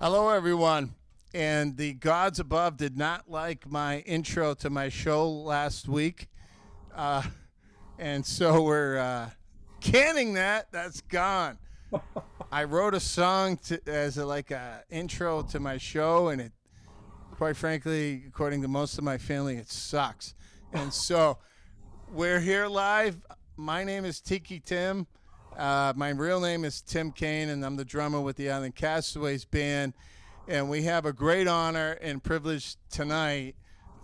Hello, everyone. And the gods above did not like my intro to my show last week. Uh, and so we're canning that. That's gone. I wrote a song as a intro to my show, and it, quite frankly, according to most of my family, it sucks. And so we're here live. My name is Tiki Tim. My real name is Tim Kane, and I'm the drummer with the Island Castaways Band. And we have a great honor and privilege tonight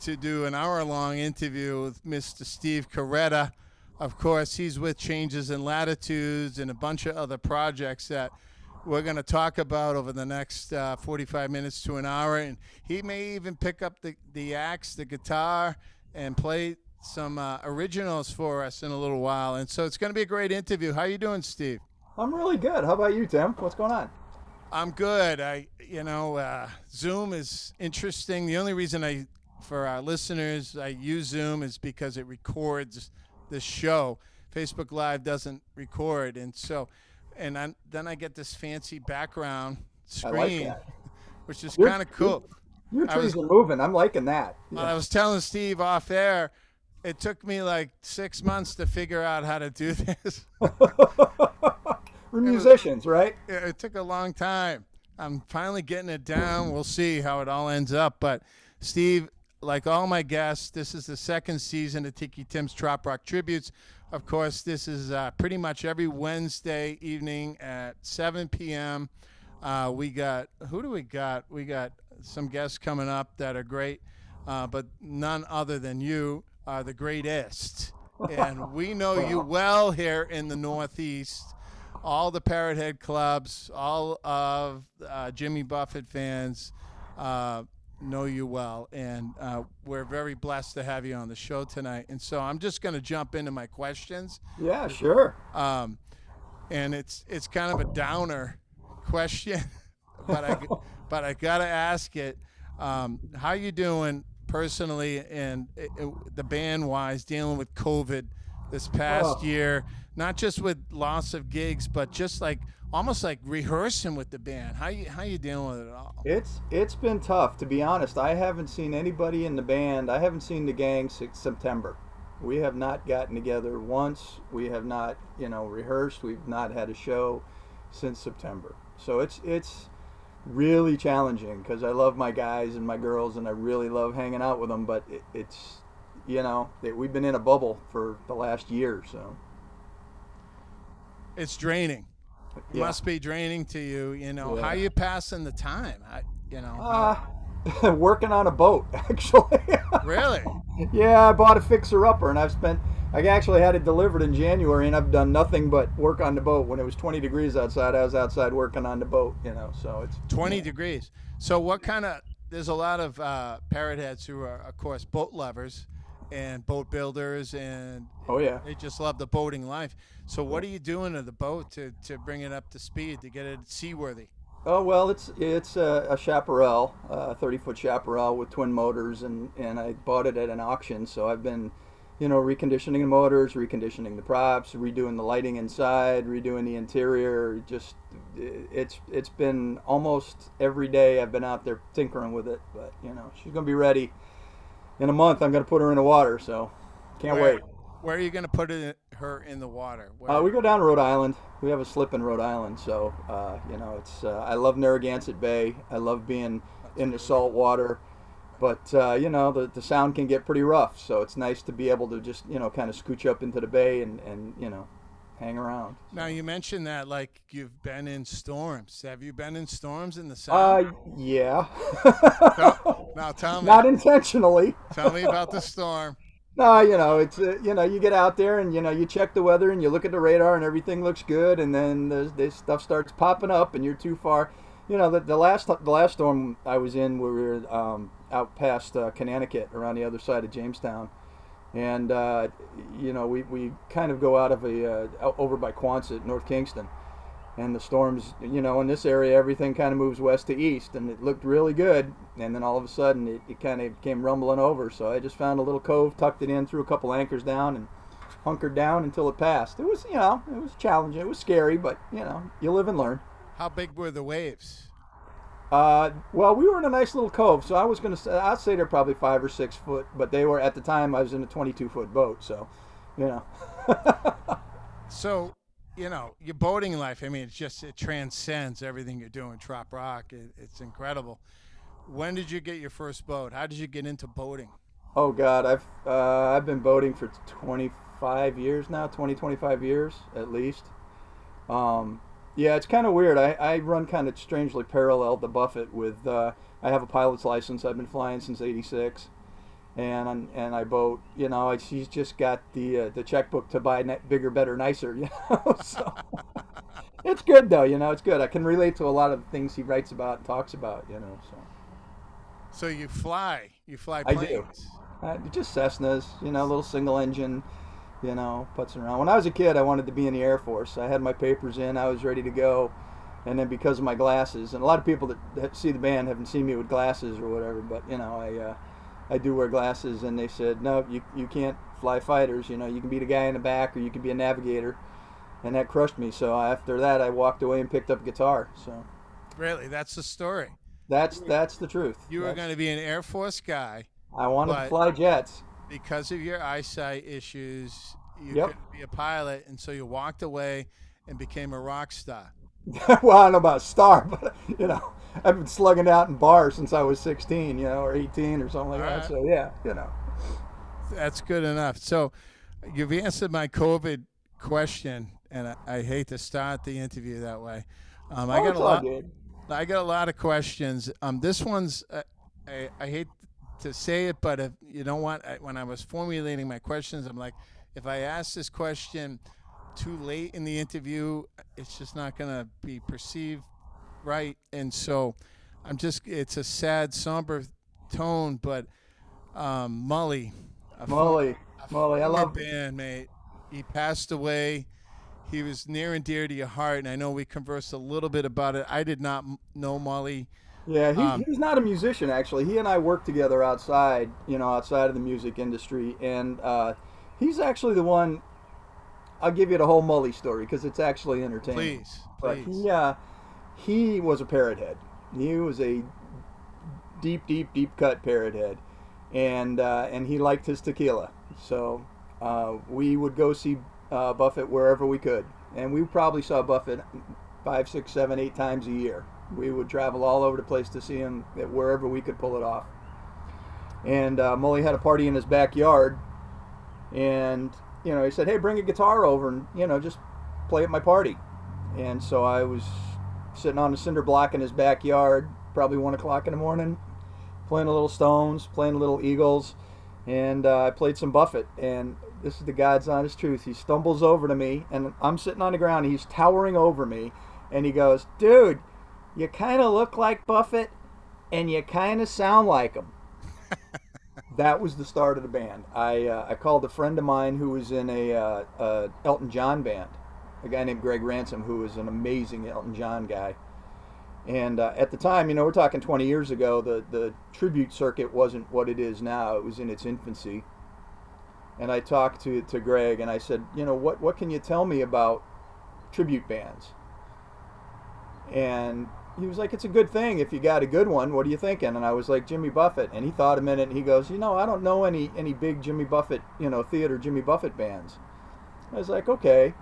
to do an hour-long interview with Mr. Steve Kareta. Of course, he's with Changes in Latitudes and a bunch of other projects that we're going to talk about over the next 45 minutes to an hour. And he may even pick up the axe, the guitar, and play some originals for us in a little while. And so it's going to be a great interview. How you doing, Steve? I'm really good. How about you, Tim? What's going on? I'm good. Zoom is interesting. The only reason for our listeners, I use Zoom is because it records the show. Facebook Live doesn't record, and then I get this fancy background I like screen, that. which is Your kind of cool. your I was trees are moving. I'm liking that. I was telling Steve off air. It took me like 6 months to figure out how to do this. We're musicians, right? It took a long time. I'm finally getting it down. We'll see how it all ends up. But Steve, like all my guests, this is the second season of Tiki Tim's Trop Rock Tributes. Of course, this is pretty much every Wednesday evening at 7 p.m. We got, who do we got? We got some guests coming up that are great, but none other than you are the greatest. And we know you well here in the Northeast. All the Parrot Head clubs, all of Jimmy Buffett fans know you well, and we're very blessed to have you on the show tonight. And so I'm just going to jump into my questions, Yeah, sure. and it's kind of a downer question, but I got to ask it. How you doing personally and the band wise, dealing with COVID this past Oh, year? Not just with loss of gigs, but just like almost like rehearsing with the band. How you dealing with it all? it's been tough, to be honest. I haven't seen anybody in the band. I haven't seen the gang since September. We have not gotten together once. We have not, rehearsed. We've not had a show since September. So it's really challenging because I love my guys and my girls, and I really love hanging out with them. But we've been in a bubble for the last year, so. It's draining. It Yeah. must be draining to you. Yeah. How you passing the time? Uh, Working on a boat, actually. Really? Yeah, I bought a fixer-upper, and I actually had it delivered in January, and I've done nothing but work on the boat. When it was 20 degrees outside, I was outside working on the boat, so it's. 20 degrees. So what kind of? There's a lot of parrot heads who are, of course, boat lovers and boat builders, and Oh, yeah. they just love the boating life. So what are you doing to the boat to bring it up to speed, to get it seaworthy? Oh, well, it's a chaparral, a 30-foot chaparral with twin motors, and I bought it at an auction, so I've been, reconditioning the motors, reconditioning the props, redoing the lighting inside, redoing the interior. Just it's been almost every day I've been out there tinkering with it, but she's gonna be ready in a month. I'm gonna put her in the water, so can't wait. Where are you going to put her in the water? We go down Rhode Island. We have a slip in Rhode Island, so it's. I love Narragansett Bay. I love being in the salt water, but the sound can get pretty rough. So it's nice to be able to just kind of scooch up into the bay and hang around. Now you mentioned that like you've been in storms. Have you been in storms in the South? Yeah. Now tell me. Not intentionally. Tell me about the storm. No, it's you get out there and you check the weather and you look at the radar and everything looks good, and then this stuff starts popping up and you're too far. The last storm I was in, we were out past Connecticut, around the other side of Jamestown, and we kind of go out of over by Quonset, North Kingston. And the storms, in this area, everything kind of moves west to east, and it looked really good. And then all of a sudden, it kind of came rumbling over. So I just found a little cove, tucked it in, threw a couple anchors down, and hunkered down until it passed. It was, it was challenging. It was scary, but, you live and learn. How big were the waves? Well, we were in a nice little cove, so I was going to say, I'd say they're probably 5 or 6 foot, but they were, at the time, I was in a 22-foot boat, so, you know. So, your boating life, I mean, it transcends everything you're doing. Trop Rock, it's incredible. When did you get your first boat? How did you get into boating? Oh God, I've been boating for 25 years now, 25 years at least. Um, yeah, it's kind of weird. I run kind of strangely parallel to Buffett with I have a pilot's license. I've been flying since '86, and I boat. She's just got the checkbook to buy bigger, better, nicer. So it's good though. It's good. I can relate to a lot of things he writes about and talks about. So So you fly I do. planes. Just Cessnas, little single engine, putzing around. When I was a kid, I wanted to be in the Air Force. I had my papers in, I was ready to go. And then because of my glasses, and a lot of people that see the band haven't seen me with glasses or whatever, but I do wear glasses, and they said, no, you can't fly fighters. You can be the guy in the back, or you can be a navigator, and that crushed me. So after that, I walked away and picked up guitar. So Really, that's the story. that's the truth. You were going to be an Air Force guy, I wanted to but fly jets. because of your eyesight issues, you Yep. couldn't be a pilot, and so you walked away and became a rock star. Well, I don't know about a star, but I've been slugging out in bars since I was 16, or 18 or something like All that. right, So yeah, that's good enough. So you've answered my COVID question, and I hate to start the interview that way. I Oh, got it's a all lot. good. I got a lot of questions. This one's I hate to say it, but if you know what, when I was formulating my questions, I'm like, if I ask this question too late in the interview, it's just not going to be perceived right. And so it's a sad, somber tone, but Mully, a former, Molly, a Molly, I former love. bandmate, he passed away. He was near and dear to your heart, and I know we conversed a little bit about it. I did not know Molly. Yeah, Um, he's not a musician actually. He and I work together outside, outside of the music industry, and he's actually the one. I'll give you the whole Molly story because it's actually entertaining. Please, But please. he was a parrot head. He was a deep, deep, deep cut parrot head, and he liked his tequila. So we would go see Buffett wherever we could, and we probably saw Buffett 5, 6, 7, 8 times a year. We would travel all over the place to see him at wherever we could pull it off. And Mully had a party in his backyard, and he said, "Hey, bring a guitar over and just play at my party." And so I was sitting on a cinder block in his backyard, probably 1 o'clock in the morning, playing a little Stones, playing a little Eagles, and I played some Buffett. And this is the God's honest truth. He stumbles over to me, and I'm sitting on the ground. He's towering over me, and he goes, "Dude, you kind of look like Buffett, and you kind of sound like him." That was the start of the band. I called a friend of mine who was in a Elton John band, a guy named Greg Ransom, who was an amazing Elton John guy. And at the time, we're talking 20 years ago, the tribute circuit wasn't what it is now. It was in its infancy. And I talked to Greg, and I said, what can you tell me about tribute bands? And he was like, "It's a good thing if you got a good one. What are you thinking?" And I was like, "Jimmy Buffett." And he thought a minute, and he goes, "I don't know any big Jimmy Buffett, theater Jimmy Buffett bands." I was like, "Okay."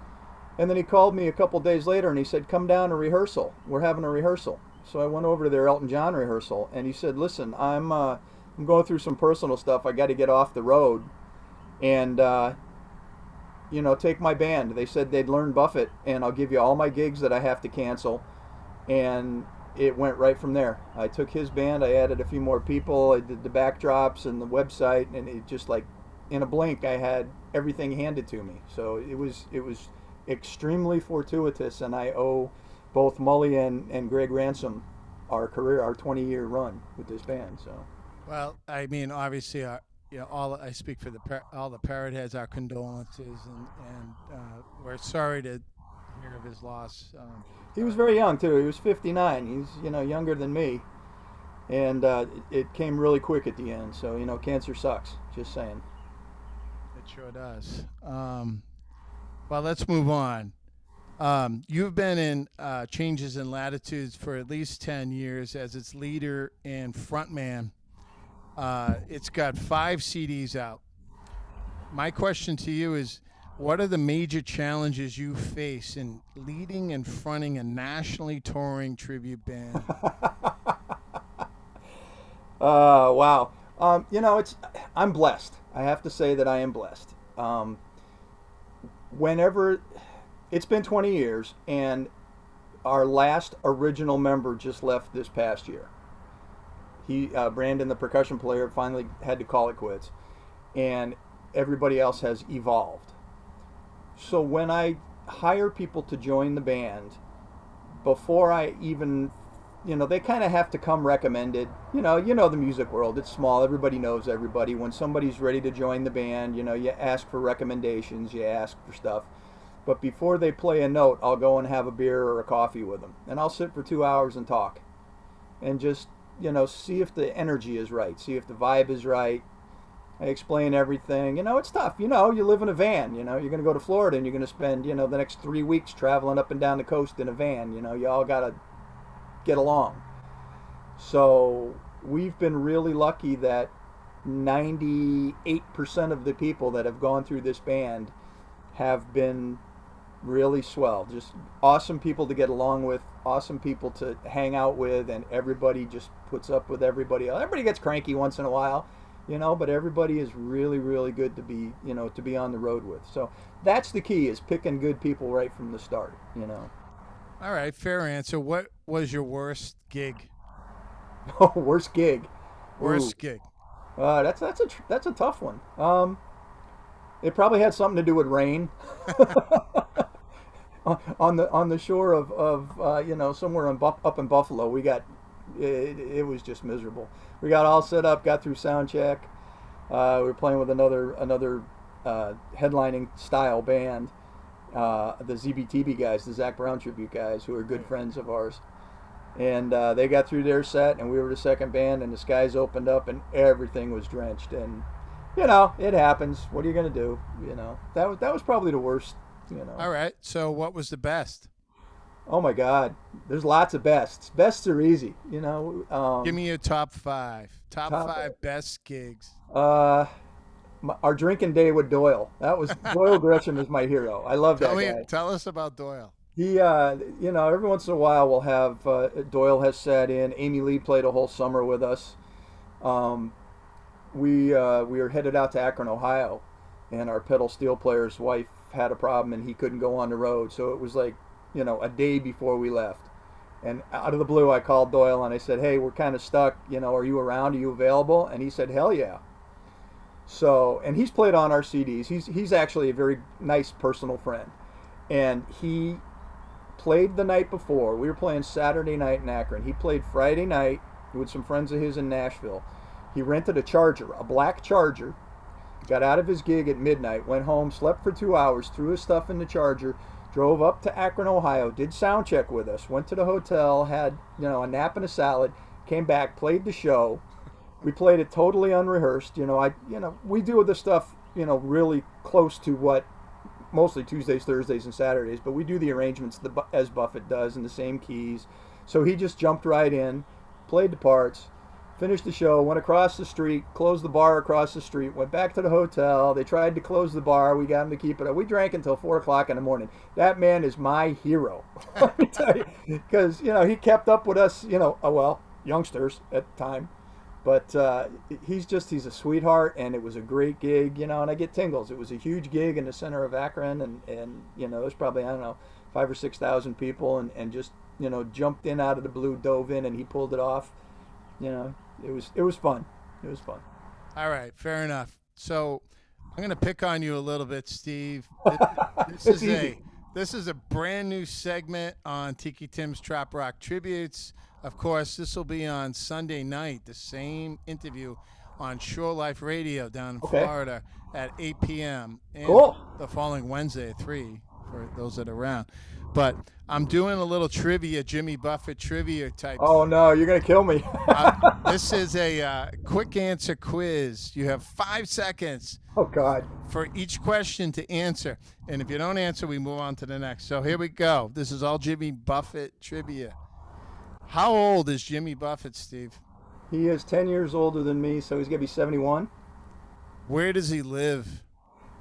And then he called me a couple days later, and he said, "Come down to rehearsal. We're having a rehearsal." So I went over to their Elton John rehearsal, and he said, "Listen, I'm going through some personal stuff. I got to get off the road, and take my band." They said they'd learn Buffett, and I'll give you all my gigs that I have to cancel. And it went right from there. I took his band, I added a few more people, I did the backdrops and the website, and it just like in a blink I had everything handed to me. So it was extremely fortuitous, and I owe both Mully and Greg Ransom our career, our 20-year run with this band. So Well, I mean, obviously, all I speak for all the parrot heads. Our condolences, and we're sorry to hear of his loss. he was very young too. He was 59. He's younger than me, and it came really quick at the end. So cancer sucks. Just saying. It sure does. Well, let's move on. You've been in Changes in Latitudes for at least 10 years as its leader and frontman. It's got 5 CDs out. My question to you is, what are the major challenges you face in leading and fronting a nationally touring tribute band? Wow. I'm blessed. I have to say that I am blessed. Whenever it's been 20 years, and our last original member just left this past year. Brandon, the percussion player, finally had to call it quits, and everybody else has evolved. So when I hire people to join the band, before I even, they kind of have to come recommended. You know the music world, it's small, everybody knows everybody. When somebody's ready to join the band, you ask for recommendations, you ask for stuff. But before they play a note, I'll go and have a beer or a coffee with them. And I'll sit for 2 hours and talk. And just, see if the energy is right, see if the vibe is right. I explain everything. It's tough. You live in a van. You're going to go to Florida and you're going to spend, the next 3 weeks traveling up and down the coast in a van. You all got to get along. So we've been really lucky that 98% of the people that have gone through this band have been really swell. Just awesome people to get along with, awesome people to hang out with, and everybody just puts up with everybody. Everybody gets cranky once in a while, but everybody is really, really good to be on the road with. So that's the key, is picking good people right from the start. All right, fair answer. What was your worst gig? Oh, worst gig. Worst Ooh. gig. That's a tough one. It probably had something to do with rain. on the shore of somewhere up in Buffalo, it was just miserable. We got all set up, got through sound check. We were playing with another headlining style band, the ZBTB guys, the Zach Brown tribute guys, who are good friends of ours. And they got through their set, and we were the second band, and the skies opened up, and everything was drenched. And it happens. What are you going to do? That was probably the worst. All right. So what was the best? Oh my God, there's lots of bests. Bests are easy. Give me your top 5. Top 5 best gigs. Our drinking day with Doyle. That was Doyle Gresham is my hero. I love that guy. Tell us about Doyle. He, every once in a while we'll have Doyle has sat in. Amy Lee played a whole summer with us. We were headed out to Akron, Ohio, and our pedal steel player's wife had a problem and he couldn't go on the road. So it was like, a day before we left. And out of the blue, I called Doyle and I said, hey, we're kind of stuck. Are you around? Are you available? And he said, hell yeah. So, and he's played on our CDs. He's actually a very nice personal friend. And he played the night before. We were playing Saturday night in Akron. He played Friday night with some friends of his in Nashville. He rented a Charger, a black Charger, got out of his gig at midnight, went home, slept for 2 hours, threw his stuff in the Charger, drove up to Akron, Ohio, did sound check with us, went to the hotel, had, a nap and a salad, came back, played the show. We played it totally unrehearsed. We do the stuff, really close to what mostly Tuesdays, Thursdays, and Saturdays, but we do the arrangements as Buffett does in the same keys. So he just jumped right in, played the parts, finished the show, went across the street, closed the bar across the street, went back to the hotel. They tried to close the bar. We got him to keep it up. We drank until 4 o'clock in the morning. That man is my hero. Let me tell you. Because, he kept up with us, youngsters at the time. But he's a sweetheart, and it was a great gig, and I get tingles. It was a huge gig in the center of Akron, and there's probably, 5,000 or 6,000 people, and just, jumped in out of the blue, dove in, and he pulled it off. It was fun. It was fun. All right, fair enough. So I'm going to pick on you a little bit, Steve. This is a brand new segment on Tiki Tim's Trop Rock Tributes. Of course, this will be on Sunday night, the same interview on Shore Life Radio down in Florida at 8 p.m. and Cool. the following Wednesday at 3 for those that are around. but I'm doing a little trivia, Jimmy Buffett trivia type. Oh no, you're gonna kill me. This is a quick answer quiz. You have 5 seconds Oh God. for each question to answer. And if you don't answer, we move on to the next. So here we go. This is all Jimmy Buffett trivia. How old is Jimmy Buffett, Steve? He is 10 years older than me, so he's gonna be 71. Where does he live?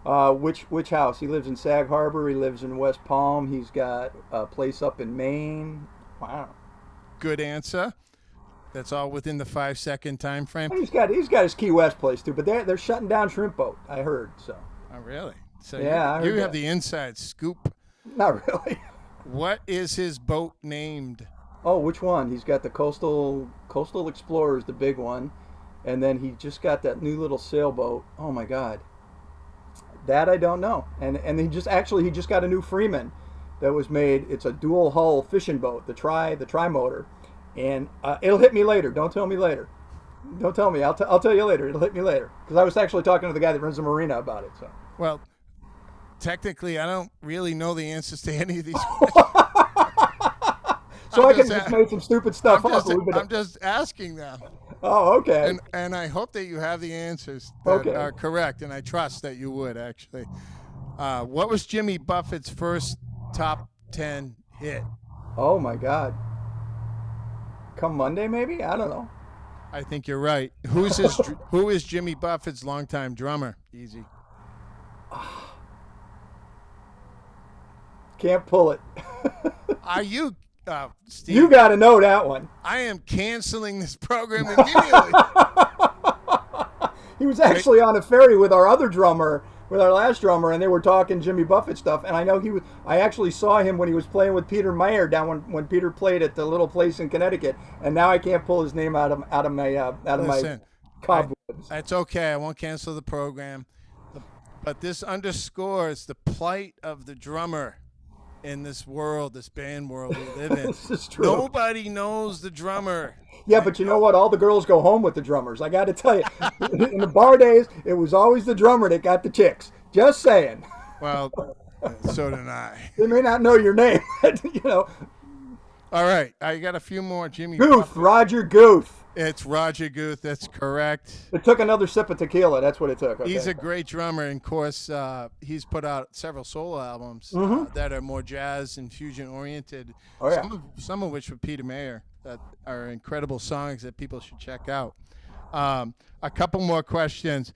Which house? He lives in Sag Harbor. He lives in West Palm. He's got a place up in Maine. Wow. Good answer. That's all within the 5-second time frame. He's got his Key West place too, but they're shutting down Shrimp Boat. I heard so. Oh, really? So yeah, you have the inside scoop. Not really. What is his boat named? Oh, which one? He's got the Coastal Explorer is the big one, and then he just got that new little sailboat. Oh my God. That I don't know. And he just got a new Freeman that was made. It's a dual hull fishing boat, the tri motor, and it'll hit me later. Don't tell me later. Don't tell me. I'll tell you later. It'll hit me later because I was actually talking to the guy that runs the marina about it. So. Well, technically, I don't really know the answers to any of these questions. So I can just make some stupid stuff up. I'm just asking them. Oh, okay. And I hope that you have the answers that are correct, and I trust that you would, actually. What was Jimmy Buffett's first top 10 hit? Oh, my God. Come Monday, maybe? I don't know. I think you're right. Who is Jimmy Buffett's longtime drummer? Easy. Can't pull it. Are you... Steve, you got to know that one. I am canceling this program immediately. He was actually on a ferry with our other drummer, with our last drummer, and they were talking Jimmy Buffett stuff. And I know I actually saw him when he was playing with Peter Mayer down when Peter played at the little place in Connecticut. And now I can't pull his name out of my cobwebs. That's okay. I won't cancel the program. But this underscores the plight of the drummer in this world, this band world we live in. This is true. Nobody knows the drummer. Yeah, but you know what? All the girls go home with the drummers. I got to tell you, in the bar days, it was always the drummer that got the chicks. Just saying. Well, so did I. They may not know your name, you know. All right, I got a few more. Jimmy Guth, Buffett. Roger Guth. It's Roger Guth. That's correct. It took another sip of tequila. That's what it took. Okay. He's a great drummer, and of course, he's put out several solo albums that are more jazz and fusion oriented. Oh, yeah. Some of which with Peter Mayer that are incredible songs that people should check out. A couple more questions.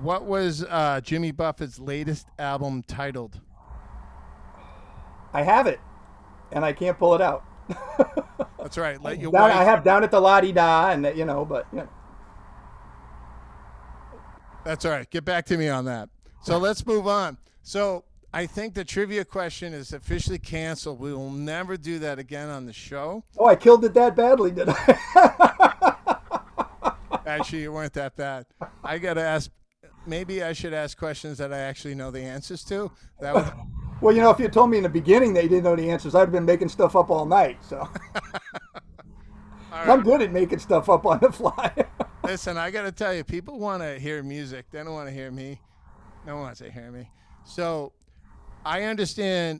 What was Jimmy Buffett's latest album titled? I have it, and I can't pull it out. That's right. Let your wife. I have Down at the La-Di-Da, and you know, but you know. That's all right. Get back to me on that. So let's move on. So I think the trivia question is officially canceled. We will never do that again on the show. Oh, I killed it that badly, did I? Actually, you weren't that bad. I got to ask. Maybe I should ask questions that I actually know the answers to. That would. Well, you know, if you told me in the beginning that you didn't know the answers, I'd have been making stuff up all night. So right. I'm good at making stuff up on the fly. Listen, I got to tell you, people want to hear music. They don't want to hear me. No one wants to hear me. So I understand.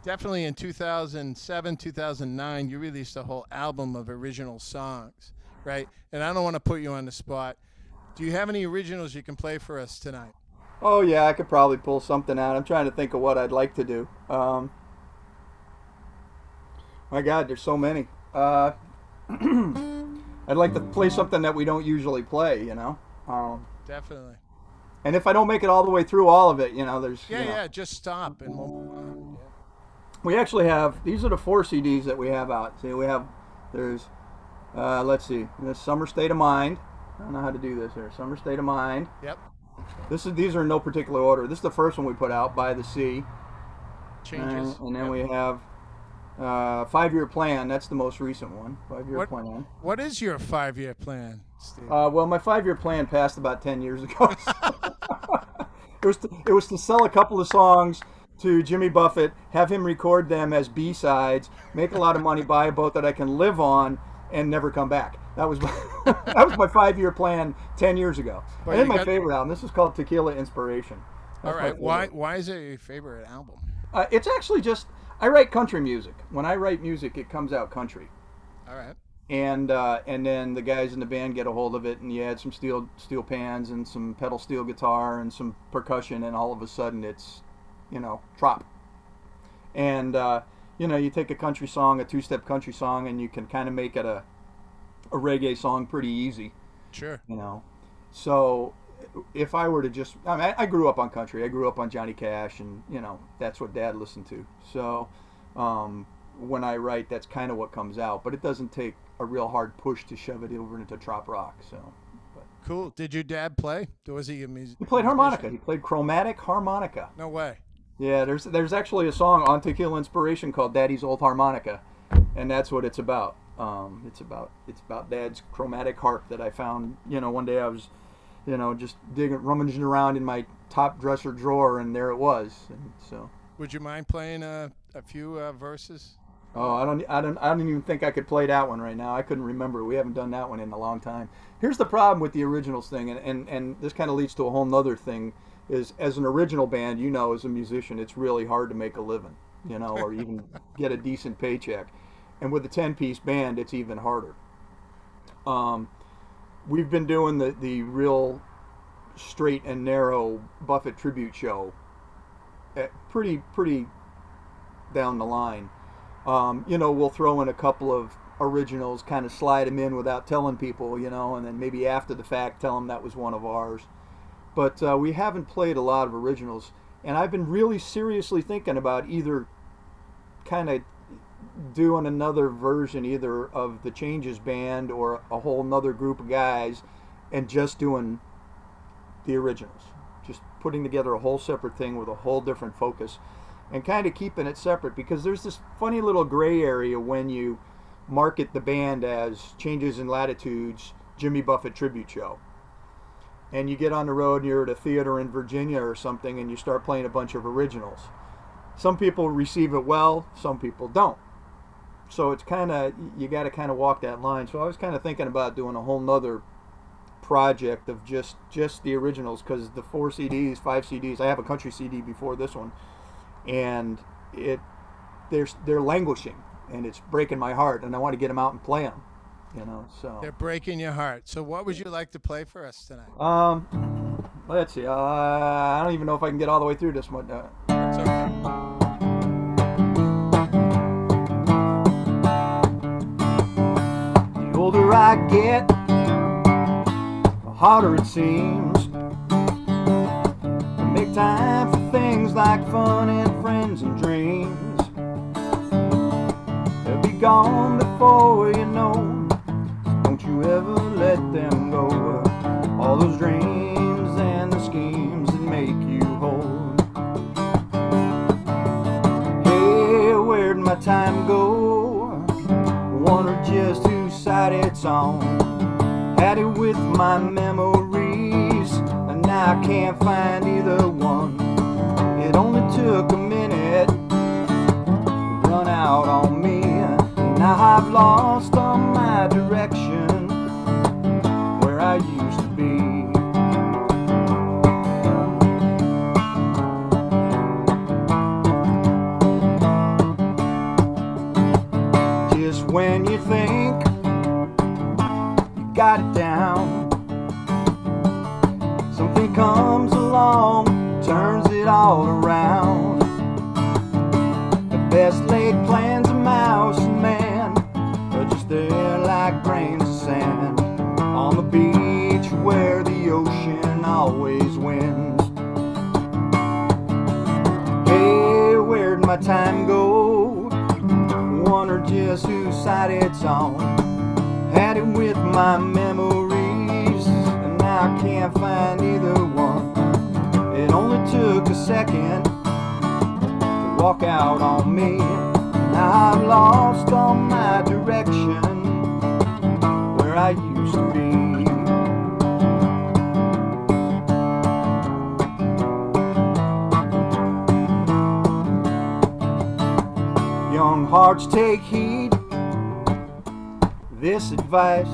Definitely in 2007, 2009, you released a whole album of original songs, right? And I don't want to put you on the spot. Do you have any originals you can play for us tonight? Oh, yeah, I could probably pull something out. I'm trying to think of what I'd like to do. My God, there's so many. I'd like to play something that we don't usually play, you know? Definitely. And if I don't make it all the way through all of it, you know, there's... Yeah, just stop and we'll move on. Yeah. We actually have... These are the 4 CDs that we have out. See, there's... let's see. This Summer State of Mind. I don't know how to do this here. Summer State of Mind. Yep. These are in no particular order. This is the first one we put out, By the Sea. Changes. And then we have 5-Year Plan. That's the most recent one. 5-Year Plan. What is your 5-year plan, Steve? Well, my 5-year plan passed about 10 years ago. It was to sell a couple of songs to Jimmy Buffett, have him record them as B-sides, make a lot of money, buy a boat that I can live on, and never come back. That was my, that was my 5-year plan 10 years ago. And then my favorite album. This is called Tequila Inspiration. All right. Why is it your favorite album? It's actually just, I write country music. When I write music, it comes out country. All right. And then the guys in the band get a hold of it, and you add some steel pans and some pedal steel guitar and some percussion, and all of a sudden it's, Trop. And you take a country song, a two-step country song, and you can kind of make it a reggae song pretty easy. Sure. So if I were to just, I grew up on country. I grew up on Johnny Cash, and that's what Dad listened to. So when I write, that's kind of what comes out. But it doesn't take a real hard push to shove it over into trop rock. So. Cool. Did your dad play? Was he a He played harmonica. He played chromatic harmonica. No way. Yeah, there's actually a song on Tequila Inspiration called Daddy's Old Harmonica, and that's what it's about. It's about Dad's chromatic harp that I found. One day I was, just rummaging around in my top dresser drawer, and there it was. And so. Would you mind playing a few verses? Oh, I don't even think I could play that one right now. I couldn't remember. We haven't done that one in a long time. Here's the problem with the originals thing, and this kind of leads to a whole nother thing. Is as an original band, as a musician, it's really hard to make a living, or even get a decent paycheck. And with a 10-piece band, it's even harder. We've been doing the real straight and narrow Buffett tribute show pretty down the line. We'll throw in a couple of originals, kind of slide them in without telling people, and then maybe after the fact tell them that was one of ours. But we haven't played a lot of originals, and I've been really seriously thinking about either kind of doing another version either of the Changes band or a whole nother group of guys and just doing the originals. Just putting together a whole separate thing with a whole different focus and kind of keeping it separate, because there's this funny little gray area when you market the band as Changes in Latitudes Jimmy Buffett Tribute Show. And you get on the road and you're at a theater in Virginia or something and you start playing a bunch of originals. Some people receive it well, some people don't. So it's kind of, you got to kind of walk that line. So I was kind of thinking about doing a whole nother project of just the originals, because the 5 CDs, I have a country CD before this one, and they're languishing and it's breaking my heart, and I want to get them out and play them. So they're breaking your heart. So what would you like to play for us tonight? Let's see. I don't even know if I can get all the way through this one. It's okay. The older I get, the harder it seems to make time for things like fun and friends and dreams. They'll be gone before you know. Don't you ever let them go. All those dreams and the schemes that make you whole. Hey, where'd my time go? Wonder just whose side it's on. Had it with my memories, and now I can't find either one. It only took a minute to run out on me. Now I've lost all my direction where I used to be. Just when you think you got it down, something comes along, turns it all around. The best laid plans of mouse and man are just there like grains of sand on the beach where the ocean always wins. Hey, where'd my time go? Wonder just whose side it's on. Had it with my memories, and now I can't find either one. It only took a second to walk out on me. Now I've lost all my direction where I used to be. Young hearts, take heed, this advice.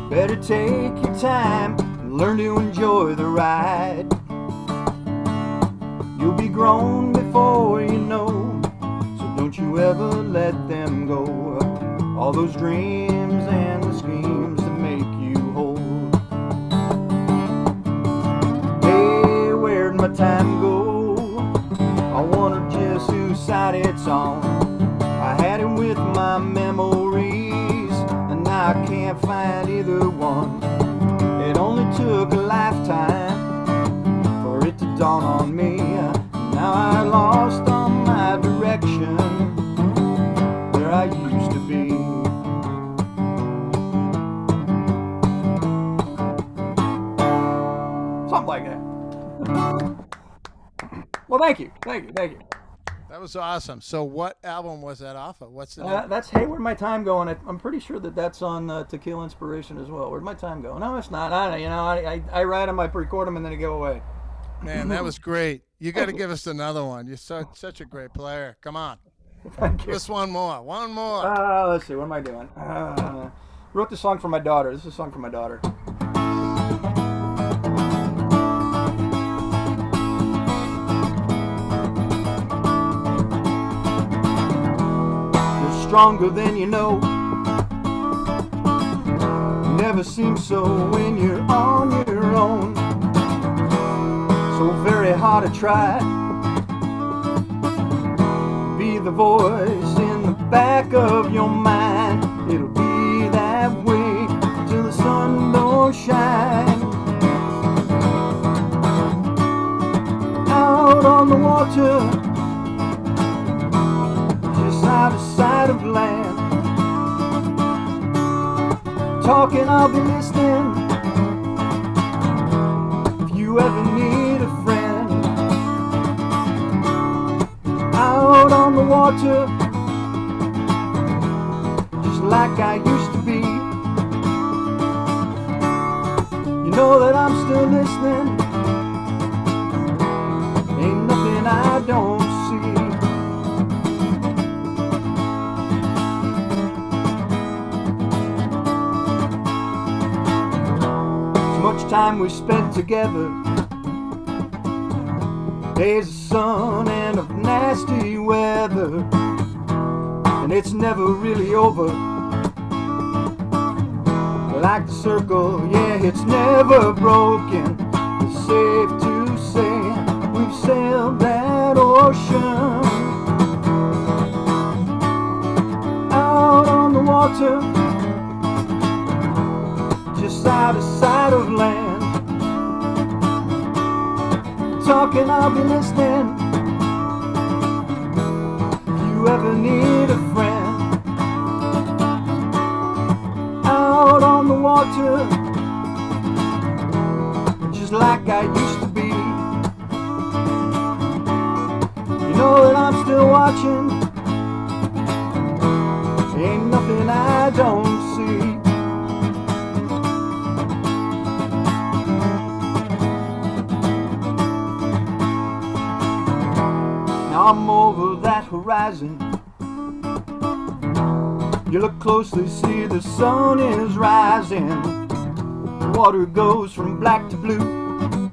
Better take your time and learn to enjoy the ride. You'll be grown before you know, so don't you ever let them go. All those dreams and the schemes that make you whole. Hey, where'd my time go? I wonder just whose side it's on. I had it with my memories, and now I can't find either one. It only took a lifetime for it to dawn on me. Now I lost all my direction where I used to be. Something like that. Well, thank you. That was awesome. So what album was that off of? What's the name? That's Hey, Where'd My Time Go? And I'm pretty sure that's on Tequila Inspiration as well. Where'd my time go? No, it's not. I write them, I record them, and then they go away. Man, that was great. You got to give us another one. You're such a great player. Come on. Thank you. Just one more. One more. Let's see. What am I doing? Wrote this song for my daughter. This is a song for my daughter. You're stronger than you know. Never seems so when you're on your own. So very hard to try. Be the voice in the back of your mind. It'll be that way till the sun don't shine. Out on the water, just out of sight of land. Talking, I'll be listening. If you ever need a friend, out on the water, just like I used to be. You know that I'm still listening. Ain't nothing I don't see. So much time we spent together, days of sun and of nasty weather, and it's never really over. Like the circle, yeah, it's never broken. It's safe to say we've sailed that ocean. Out on the water, just out of sight of land. Talking, I'll be listening. If you ever need a friend, out on the water, just like I used to be. You know that I'm still watching. Ain't nothing I don't see. I'm over that horizon. You look closely, see the sun is rising. The water goes from black to blue.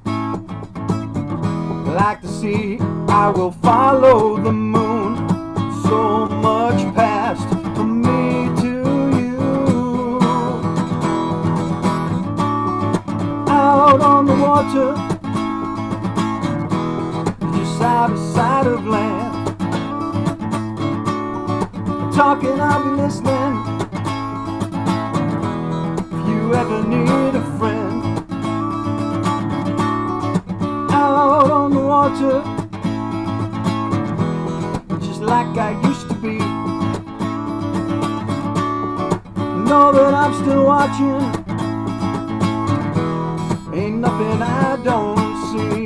Like the sea, I will follow the moon. So much past from me to you. Out on the water, just out of sight of land. Talking, I'll be listening. If you ever need a friend, out on the water, just like I used to be. Know that I'm still watching. Ain't nothing I don't see.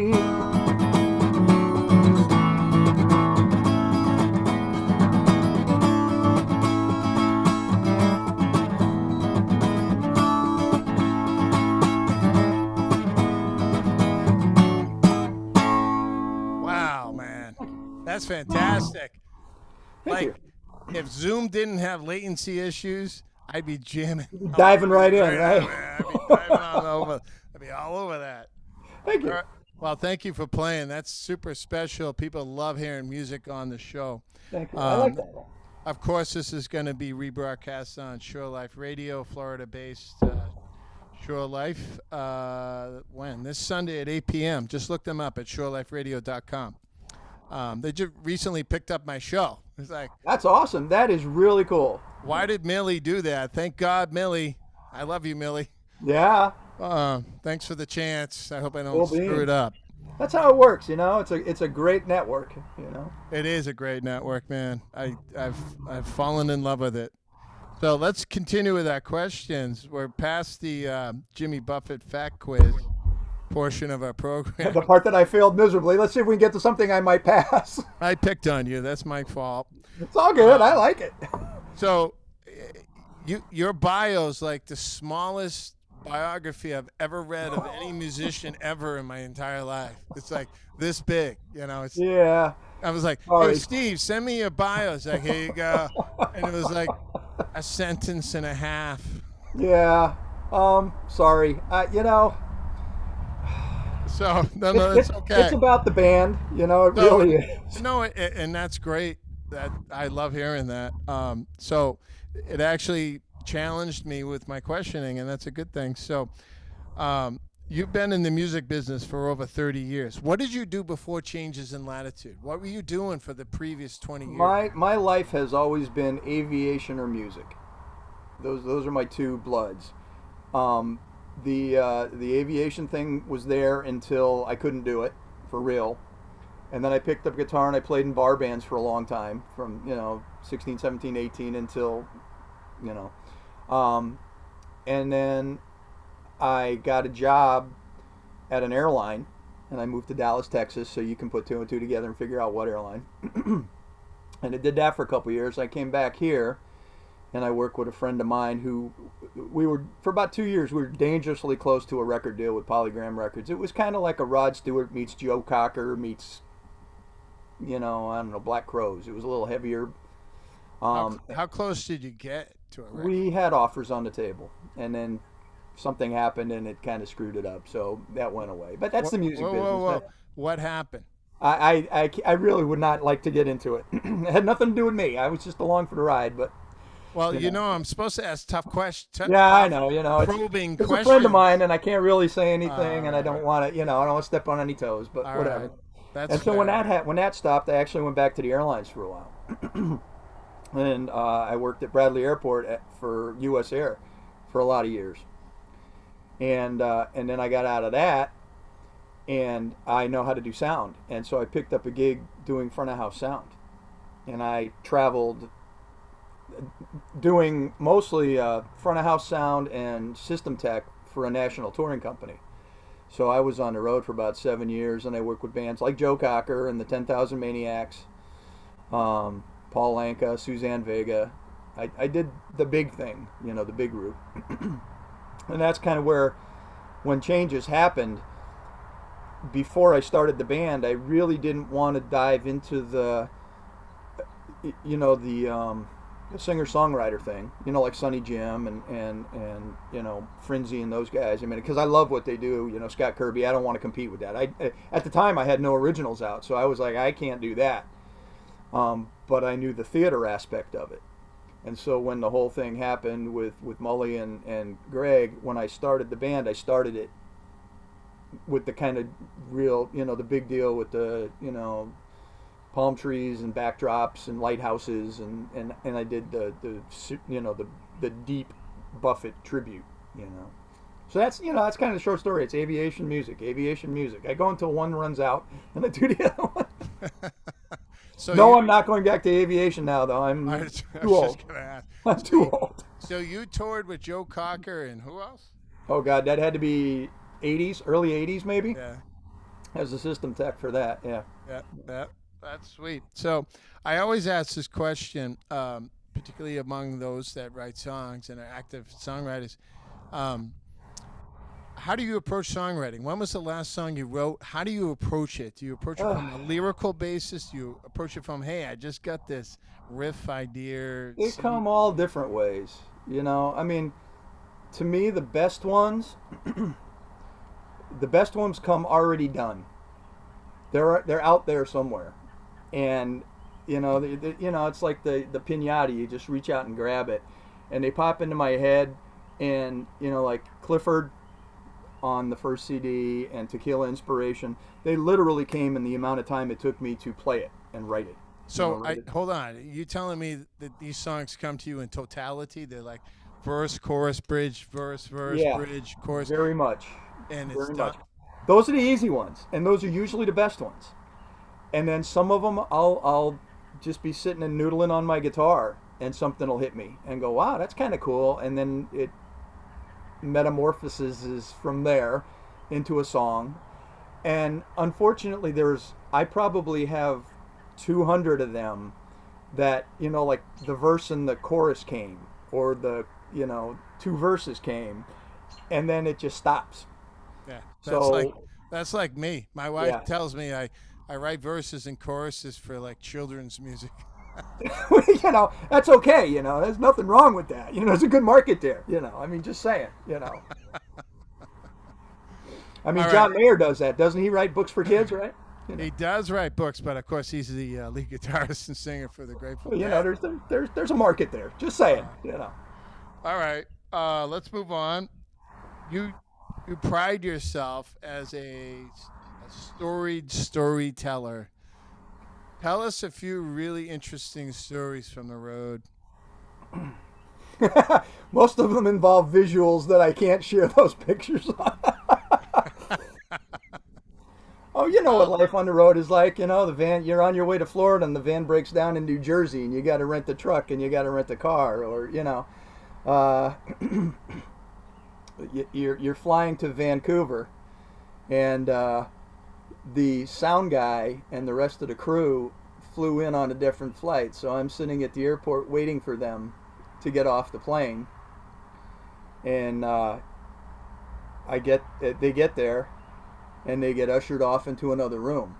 That's fantastic. Thank you. If Zoom didn't have latency issues, I'd be jamming. Diving right in, right? I'd be diving all over. I'd be all over that. Thank you. Well, thank you for playing. That's super special. People love hearing music on the show. Thank you. I like Um, that. of course, this is going to be rebroadcast on Shore Life Radio, Florida-based Shore Life. When? This Sunday at 8 p.m. Just look them up at shoreliferadio.com. They just recently picked up my show. It's like, That's awesome. That is really cool. why did Millie do that? Thank God, Millie. I love you, Millie. Yeah. Thanks for the chance. I hope I don't Cool screw it beans. up. That's how it works, you know. It's a great network, you know. It is a great network, man. I've fallen in love with it. So let's continue with our questions. We're past the Jimmy Buffett fact quiz portion of our program. The part that I failed miserably. Let's see if we can get to something I might pass. I picked on you. That's my fault. It's all good. I like it. So, your bio's like the smallest biography I've ever read of any musician ever in my entire life. It's like this big, you know. It's Yeah. I was like, Sorry. hey Steve, send me your bio. It's like, here you go, and it was like a sentence and a half. Yeah. Sorry. You know, So no, it's okay. It's about the band, you know. It So, really is. No, and that's great. That I love hearing that. So it actually challenged me with my questioning, and that's a good thing. So, you've been in the music business for over 30 years. What did you do before Changes in Latitude? What were you doing for the previous 20 years? My life has always been aviation or music. Those are my two bloods. The aviation thing was there until I couldn't do it for real. And then I picked up guitar and I played in bar bands for a long time, from 16, 17, 18 until you know and then I got a job at an airline, and I moved to Dallas, Texas, so you can put two and two together and figure out what airline. And I did that for a couple years. I came back here and I worked with a friend of mine who we were, for about 2 years, we were dangerously close to a record deal with Polygram Records. It was kind of like a Rod Stewart meets Joe Cocker meets I don't know, Black Crowes. It was a little heavier. How close did you get to a record? We had offers on the table, and then something happened and it kind of screwed it up, so that went away. But that's the music business. Whoa. What happened? I really would not like to get into it. It had nothing to do with me. I was just along for the ride. But Well, I'm supposed to ask tough questions. yeah, I know. Probing it's questions. a friend of mine, and I can't really say anything, and I don't want to. I don't want to step on any toes. But All whatever. right. That's And so fair. when that stopped, I actually went back to the airlines for a while, and I worked at Bradley Airport for U.S. Air for a lot of years, and then I got out of that, and I know how to do sound, and so I picked up a gig doing front of house sound, and I traveled doing mostly front of house sound and system tech for a national touring company. So I was on the road for about 7 years, and I worked with bands like Joe Cocker and the 10,000 Maniacs, Paul Anka, Suzanne Vega. I did the big thing, the big route. And that's kind of where, when changes happened, before I started the band, I really didn't want to dive into the singer-songwriter thing, like Sonny Jim and Frenzy and those guys. I mean, because I love what they do. Scott Kirby. I don't want to compete with that. At the time I had no originals out, so I was like, I can't do that. But I knew the theater aspect of it, and so when the whole thing happened with Mully and Greg, when I started the band, I started it with the kind of real, the big deal with the palm trees and backdrops and lighthouses, and I did the deep Buffett tribute. So that's that's kind of the short story. It's aviation music. I go until one runs out, and I do the other one. So No, I'm not going back to aviation now, though. I'm I was too old. just gonna ask. I'm too old. So you toured with Joe Cocker and who else? Oh God, that had to be early 80s maybe. Yeah. As a system tech for that, yeah. That's sweet. So I always ask this question, particularly among those that write songs and are active songwriters. How do you approach songwriting? When was the last song you wrote? How do you approach it? Do you approach it from a lyrical basis? Do you approach it from, hey, I just got this riff idea? They come all different ways, I mean, to me, the best ones the best ones come already done. They're out there somewhere, and it's like the pinata. You just reach out and grab it, and they pop into my head, and like Clifford on the first CD and Tequila Inspiration, they literally came in the amount of time it took me to play it and write it. So hold on. You telling me that these songs come to you in totality? They're like verse, chorus, bridge, verse, Yeah, bridge, chorus, very much, and it's very done. much. Those are the easy ones, and those are usually the best ones. And then some of them, I'll just be sitting and noodling on my guitar, and something will hit me, and go, wow, that's kind of cool. And then it metamorphoses from there into a song. And unfortunately, I probably have 200 of them that, like the verse and the chorus came, or the, two verses came, and then it just stops. Yeah, So, that's like me. My wife yeah. tells me I write verses and choruses for like children's music. That's okay. There's nothing wrong with that. There's a good market there. I mean, just saying. I mean, All right. John Mayer does that, doesn't he? Write books for kids, right? He does write books, but of course he's the lead guitarist and singer for the Grateful Well, Dead. there's a market there. Just saying. All right, let's move on. You you pride yourself as a storied storyteller. Tell us a few really interesting stories from the road. Most of them involve visuals that I can't share those pictures on. Oh, you know what Well, life on the road is like. The van, you're on your way to Florida and the van breaks down in New Jersey and you got to rent the truck and you got to rent the car, or, uh, you're flying to Vancouver, and the sound guy and the rest of the crew flew in on a different flight. So I'm sitting at the airport waiting for them to get off the plane, and they get there, and they get ushered off into another room.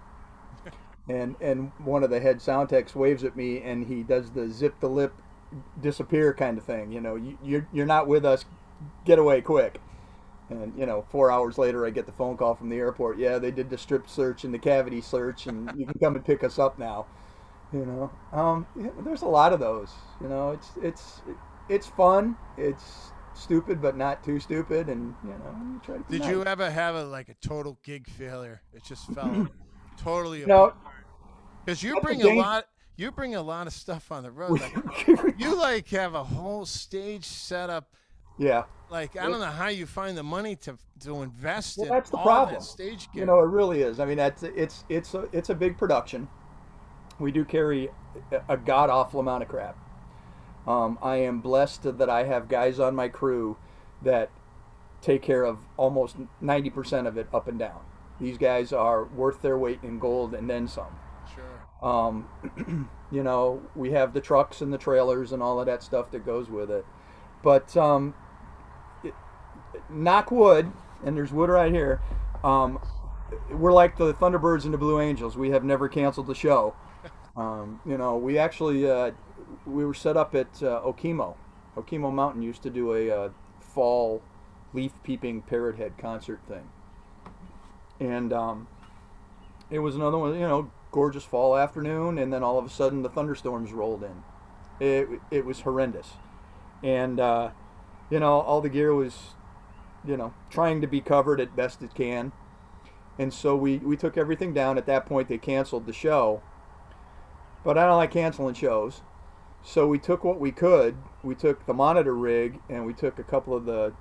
And one of the head sound techs waves at me, and he does the zip the lip, disappear kind of thing. You're not with us. Get away quick. And 4 hours later, I get the phone call from the airport. Yeah, they did the strip search and the cavity search, and you can come and pick us up now. There's a lot of those. It's fun. It's stupid, but not too stupid. And you try to be did nice. you ever have a total gig failure? It just fell totally apart. No, Because that's a game. you bring a lot of stuff on the road. Like you have a whole stage set up. Yeah. Like I don't know how you find the money to invest Well, in that's the all problem. that stage It gear. really is. I mean, it's a big production. We do carry a god awful amount of crap. I am blessed that I have guys on my crew that take care of almost 90% of it up and down. These guys are worth their weight in gold and then some. Sure. We have the trucks and the trailers and all of that stuff that goes with it. But knock wood, and there's wood right here. We're like the Thunderbirds and the Blue Angels. We have never canceled the show. We actually we were set up at Okemo. Okemo Mountain used to do a fall leaf peeping parrot head concert thing, and it was another one. Gorgeous fall afternoon, and then all of a sudden the thunderstorms rolled in. It was horrendous, and all the gear was trying to be covered at best it can, and so we took everything down. At that point, they canceled the show, but I don't like canceling shows. So we took what we could. We took the monitor rig, and we took a couple of the,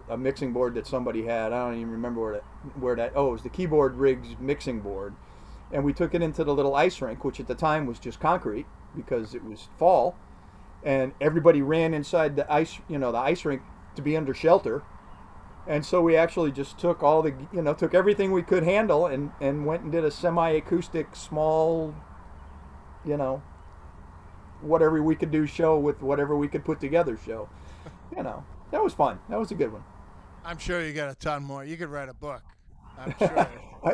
a mixing board that somebody had. I don't even remember where that. Oh, it was the Keyboard Rigs mixing board, and we took it into the little ice rink, which at the time was just concrete because it was fall, and everybody ran inside the ice rink to be under shelter. And so we actually just took took everything we could handle and went and did a semi-acoustic small, whatever we could do show with whatever we could put together show. That was fun. That was a good one. I'm sure you got a ton more. You could write a book. I'm sure.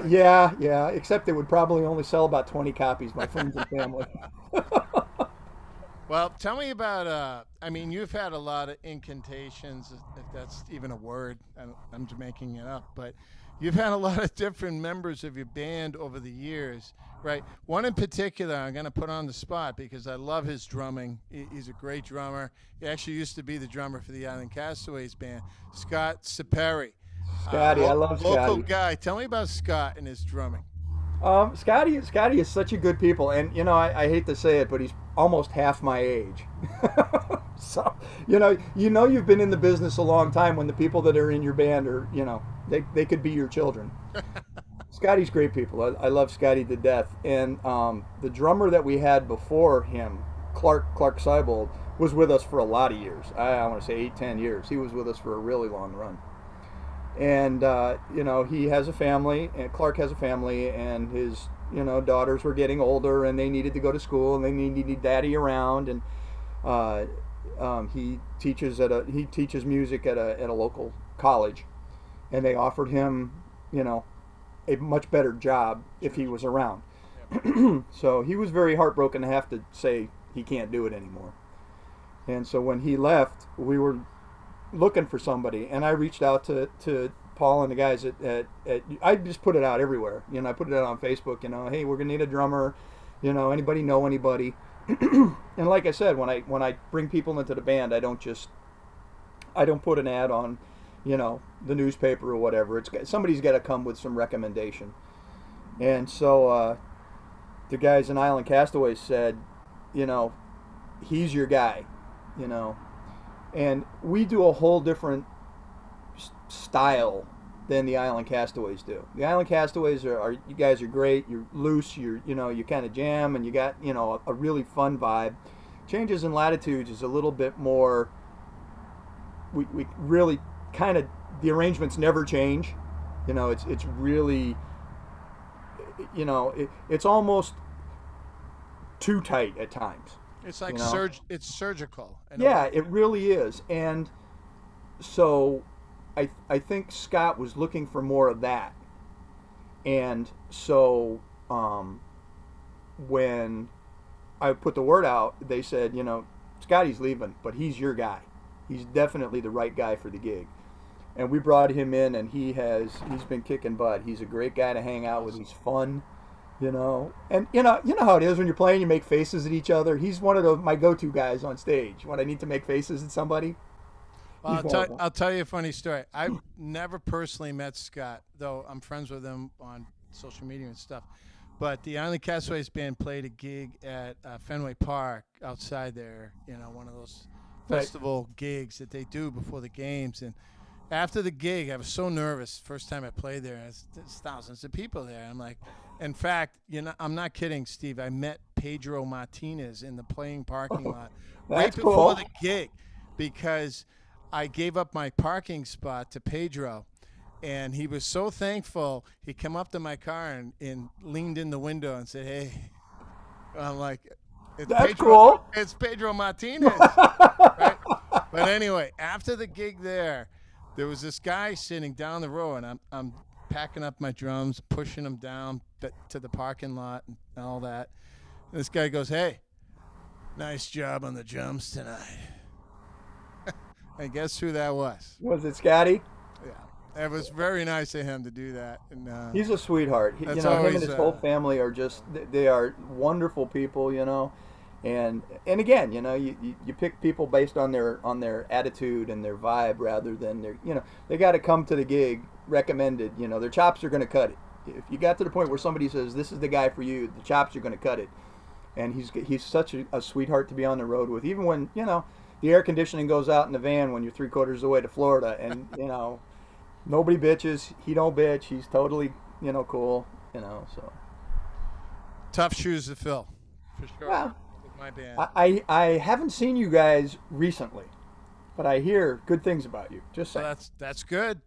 Yeah. Except it would probably only sell about 20 copies, my friends and family. Well, tell me about. I mean, you've had a lot of incantations, if that's even a word. I'm just making it up, but you've had a lot of different members of your band over the years, right? One in particular, I'm going to put on the spot because I love his drumming. He's a great drummer. He actually used to be the drummer for the Island Castaways band, Scott Saperi, Scotty, I love local Scotty. guy. Tell me about Scott and his drumming. Scotty is such a good people, and I hate to say it, but he's almost half my age. So you've been in the business a long time when the people that are in your band are they could be your children. Scotty's great people. I love Scotty to death, and the drummer that we had before him, Clark Seibold, was with us for a lot of years. I want to say 8-10 years. He was with us for a really long run. And he has a family, and Clark has a family, and his daughters were getting older, and they needed to go to school, and they needed daddy around, and he teaches music at a local college, and they offered him a much better job if he was around. So he was very heartbroken to have to say he can't do it anymore. And so when he left, we were looking for somebody, and I reached out to Paul and the guys at I just put it out everywhere. I put it out on Facebook. Hey, we're gonna need a drummer. Anybody know anybody? And like I said, when I bring people into the band, I don't put an ad on, the newspaper or whatever. Somebody's got to come with some recommendation. And so the guys in Island Castaways said, he's your guy, And we do a whole different style than the Island Castaways do. The Island Castaways are you guys are great. You're loose. You kind of jam, and you got a really fun vibe. Changes in Latitudes is a little bit more. We really kind of, the arrangements never change. It's really it's almost too tight at times. It's like it's surgical. Yeah, it really is. And so I think Scott was looking for more of that. And so when I put the word out, they said, Scotty's leaving, but he's your guy. He's definitely the right guy for the gig. And we brought him in, and he's been kicking butt. He's a great guy to hang out with. He's fun. And you know how it is when you're playing, you make faces at each other. He's one of my go-to guys on stage when I need to make faces at somebody. Well, I'll tell you a funny story. I've never personally met Scott, though I'm friends with him on social media and stuff. But the Island Castaways band played a gig at Fenway Park outside there, one of those festival gigs that they do before the games. And after the gig, I was so nervous. First time I played there, there's thousands of people there. I'm like, in fact, I'm not kidding, Steve. I met Pedro Martinez in the playing parking lot right before the gig because I gave up my parking spot to Pedro, and he was so thankful. He came up to my car and leaned in the window and said, "Hey." I'm like, That's cool. It's Pedro Martinez. Right? But anyway, after the gig there was this guy sitting down the road, and I'm packing up my drums, pushing them down to the parking lot and all that. And this guy goes, "Hey, nice job on the drums tonight." And guess who that was? Was it Scotty? Yeah. It was very nice of him to do that. And he's a sweetheart. Him and his whole family are they are wonderful people, And again, you pick people based on their attitude and their vibe rather than they got to come to the gig recommended. Their chops are going to cut it. If you got to the point where somebody says this is the guy for you, the chops are going to cut it. And he's such a sweetheart to be on the road with, even when the air conditioning goes out in the van when you're 3/4 of the way to Florida, and nobody bitches. He don't bitch. He's totally cool. So tough shoes to fill, for sure. Well, my band. I haven't seen you guys recently, but I hear good things about you. Just saying. Well, that's good.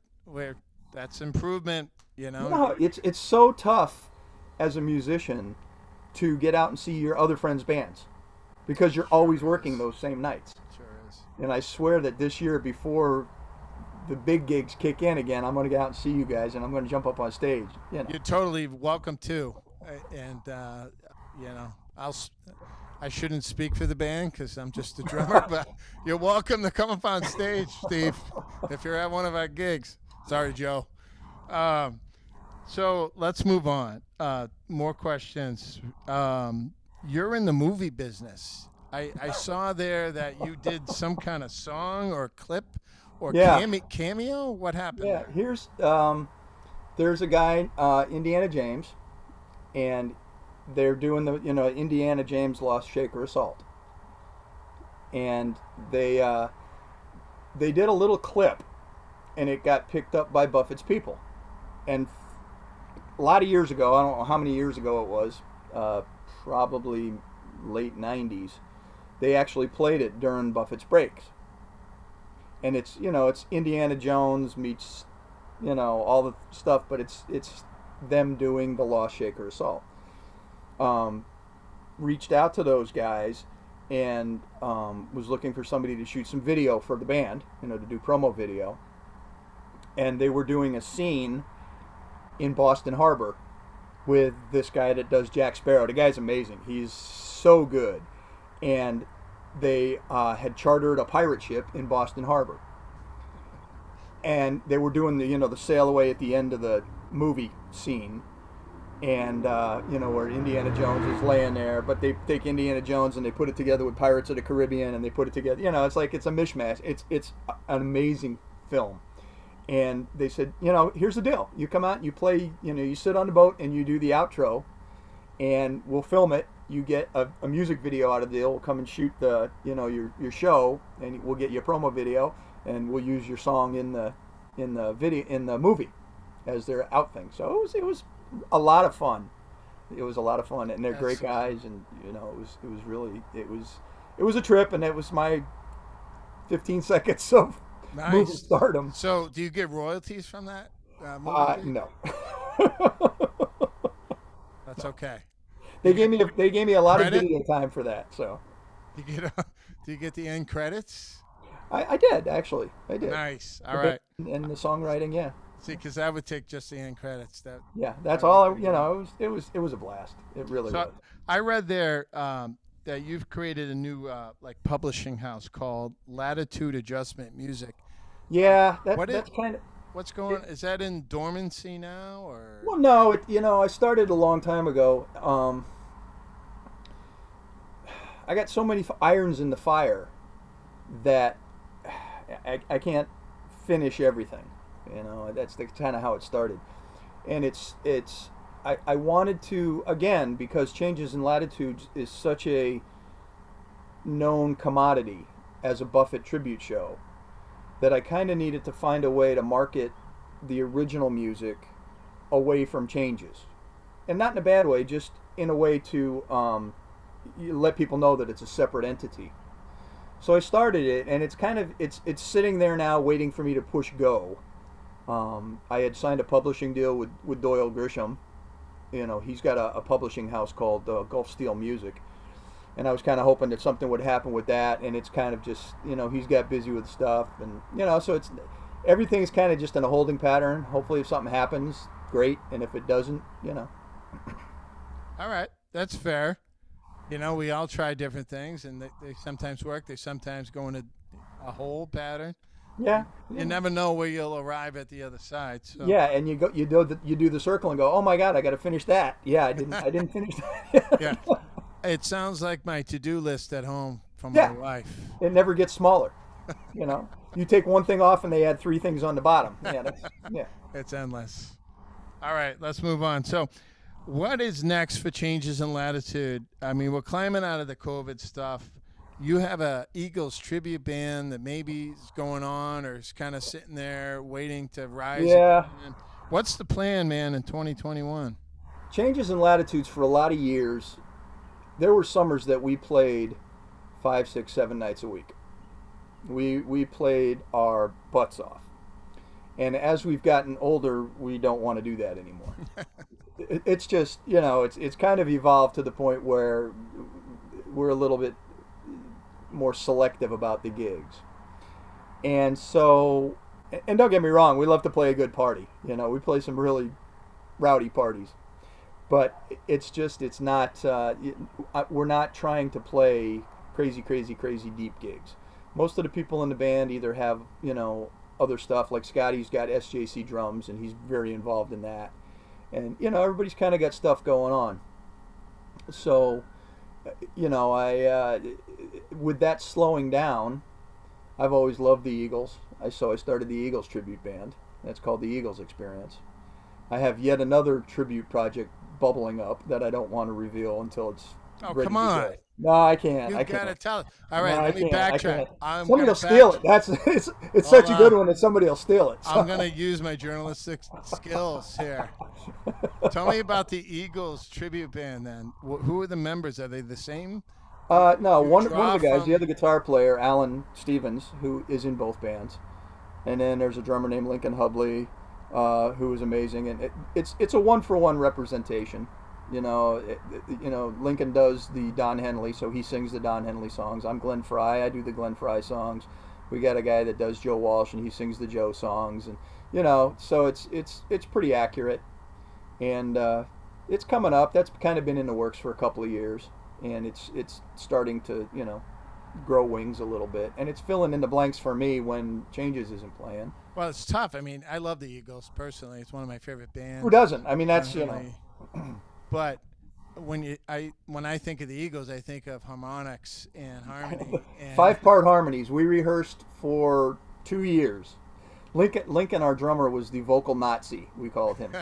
That's improvement. It's so tough as a musician to get out and see your other friends' bands because you're always working those same nights. Sure is. And I swear that this year, before the big gigs kick in again, I'm going to get out and see you guys, and I'm going to jump up on stage. You're totally welcome too, and I shouldn't speak for the band because I'm just a drummer, but you're welcome to come up on stage, Steve, if you're at one of our gigs. Sorry, Joe. Um, so let's move on. More questions. You're in the movie business. I saw there that you did some kind of song or clip or Yeah, cameo. What happened yeah. there? There's a guy, Indiana James, and they're doing the Indiana James Lost Shaker Assault, and they did a little clip, and it got picked up by Buffett's people, and a lot of years ago, I don't know how many years ago it was, probably late '90s. They actually played it during Buffett's breaks, and it's Indiana Jones meets all the stuff, but it's them doing the Lost Shaker Assault. Um, Reached out to those guys and was looking for somebody to shoot some video for the band, to do promo video, and they were doing a scene in Boston Harbor with this guy that does Jack Sparrow. The guy's amazing. He's so good. And they had chartered a pirate ship in Boston Harbor. And they were doing the sail away at the end of the movie scene. And, where Indiana Jones is laying there. But they take Indiana Jones and they put it together with Pirates of the Caribbean. And they put it together. It's like it's a mishmash. It's an amazing film. And they said, here's the deal. You come out and you play, you sit on the boat and you do the outro, and we'll film it. You get a music video out of the deal. We'll come and shoot your show, and we'll get you a promo video, and we'll use your song in the video in the movie as their out thing. So it was a lot of fun. It was a lot of fun, and they're great guys, and it was a trip, and it was my 15 seconds of movie Nice. stardom. So, do you get royalties from that movie? No. That's okay. They gave me a lot Credit? of video time for that, so Do you get do you get the end credits? I did actually. I did. Nice. All The right. band and the songwriting, yeah, See, because I would take just the end credits. yeah. That's That would all. be pretty good. It was a blast. It really So was. I read there that you've created a new like publishing house called Latitude Adjustment Music. Yeah, What is that's kind of. what's going? Is that in dormancy now, or? Well, no, I started a long time ago. I got so many irons in the fire that I can't finish everything. That's kind of how it started, and I wanted to, again, because Changes in Latitudes is such a known commodity as a Buffett tribute show, that I kind of needed to find a way to market the original music away from Changes, and not in a bad way, just in a way to let people know that it's a separate entity. So I started it, and it's sitting there now, waiting for me to push go. I had signed a publishing deal with Doyle Grisham. He's got a publishing house called Gulf Steel Music, and I was kind of hoping that something would happen with that. And it's kind of just, he's got busy with stuff, and so everything's kind of just in a holding pattern. Hopefully, if something happens, great, and if it doesn't, All right, that's fair. We all try different things, and they sometimes work. They sometimes go into a whole pattern. yeah, You never know where you'll arrive at the other side. So yeah. And you do the circle and go, oh my God, I got to finish that. Yeah, I didn't finish that. yeah, it sounds like my to-do list at home from Yeah. my wife. It never gets smaller. You take one thing off and they add three things on the bottom. Yeah. It's endless. All right, let's move on. So, what is next for Changes in Latitude? I mean, we're climbing out of the COVID stuff. You have a Eagles tribute band that maybe is going on or is kind of sitting there waiting to rise Yeah. again. What's the plan, man, in 2021? Changes in Latitudes for a lot of years. There were summers that we played 5, 6, 7 nights a week. We played our butts off. And as we've gotten older, we don't want to do that anymore. It's just, it's kind of evolved to the point where we're a little bit more selective about the gigs. And so, don't get me wrong, we love to play a good party. We play some really rowdy parties. but it's not. We're not trying to play crazy deep gigs. Most of the people in the band either have other stuff. Like Scotty's got SJC drums, and he's very involved in that. And everybody's kind of got stuff going on. So, I with that slowing down, I've always loved the Eagles. So I started the Eagles tribute band. That's called the Eagles Experience. I have yet another tribute project bubbling up that I don't want to reveal until it's ready come to on. go. No, I can't. You gotta tell us. All right, No, let me backtrack. Somebody will steal it. It's such a good one that somebody will steal it. So. I'm gonna use my journalistic skills here. Tell me about the Eagles tribute band. Then, who are the members? Are they the same? No, one of the guys, the other guitar player, Alan Stevens, who is in both bands, and then there's a drummer named Lincoln Hubley, who is amazing, and it's a 1-for-1 representation. Lincoln does the Don Henley, so he sings the Don Henley songs. I'm Glenn Frey. I do the Glenn Frey songs. We got a guy that does Joe Walsh, and he sings the Joe songs, and so it's pretty accurate, and it's coming up. That's kind of been in the works for a couple of years, and it's starting to grow wings a little bit, and it's filling in the blanks for me when Changes isn't playing. Well, it's tough. I mean, I love the Eagles personally. It's one of my favorite bands. Who doesn't? I mean, that's But when I think of the Eagles, I think of harmonics and harmony. And 5-part harmonies. We rehearsed for 2 years. Lincoln, our drummer, was the vocal Nazi. We called him.